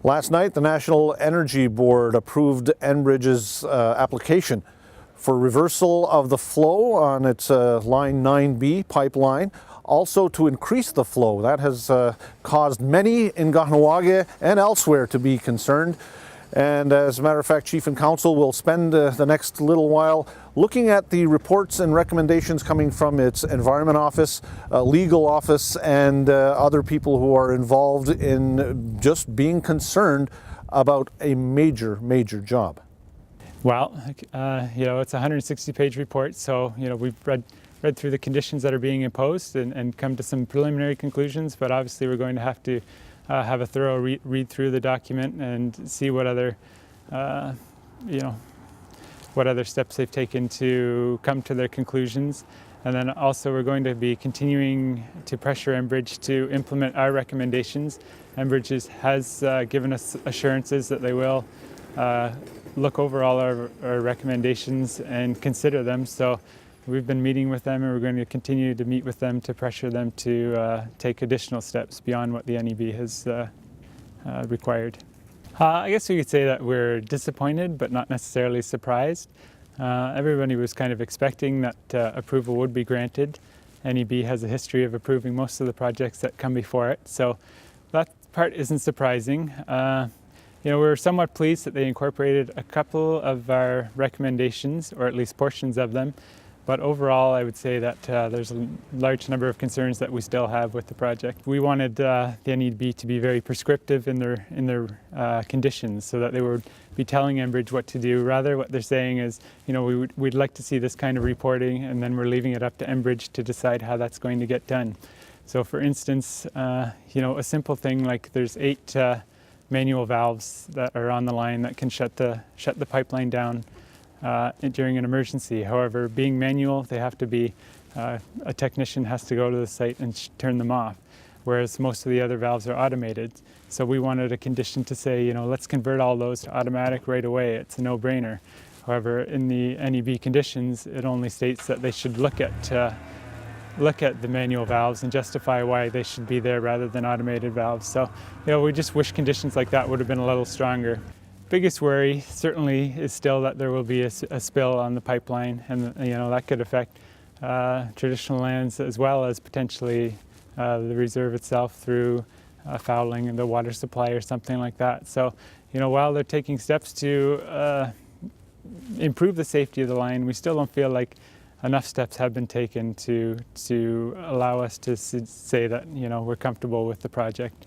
Last night, the National Energy Board approved Enbridge's application for reversal of the flow on its Line 9B pipeline, also to increase the flow. That has caused many in Kahnawake and elsewhere to be concerned. And as a matter of fact, Chief and Council will spend the next little while looking at the reports and recommendations coming from its Environment Office, Legal Office, and other people who are involved in just being concerned about a major, major job. Well, it's a 160-page report, so we've read through the conditions that are being imposed and come to some preliminary conclusions, but obviously we're going to have to have a thorough read through the document and see what other what other steps they've taken to come to their conclusions. And then also we're going to be continuing to pressure Enbridge to implement our recommendations. Enbridge has given us assurances that they will look over all our recommendations and consider them. So we've been meeting with them, and we're going to continue to meet with them to pressure them to take additional steps beyond what the NEB has required. I guess we could say that we're disappointed, but not necessarily surprised. Everybody was kind of expecting that approval would be granted. NEB has a history of approving most of the projects that come before it, so that part isn't surprising. We're somewhat pleased that they incorporated a couple of our recommendations, or at least portions of them. But overall, I would say that there's a large number of concerns that we still have with the project. We wanted the NEB to be very prescriptive in their conditions, so that they would be telling Enbridge what to do. Rather, what they're saying is, we'd like to see this kind of reporting, and then we're leaving it up to Enbridge to decide how that's going to get done. So, for instance, a simple thing like there's 8 manual valves that are on the line that can shut the pipeline down during an emergency. However, being manual, they have to be, a technician has to go to the site and turn them off, whereas most of the other valves are automated. So we wanted a condition to say, let's convert all those to automatic right away. It's a no-brainer. However, in the NEB conditions, it only states that they should look at the manual valves and justify why they should be there rather than automated valves. So, we just wish conditions like that would have been a little stronger. Biggest worry certainly is still that there will be a spill on the pipeline, and that could affect traditional lands as well as potentially the reserve itself through fouling in the water supply or something like that. So, while they're taking steps to improve the safety of the line, we still don't feel like enough steps have been taken to allow us to say that we're comfortable with the project.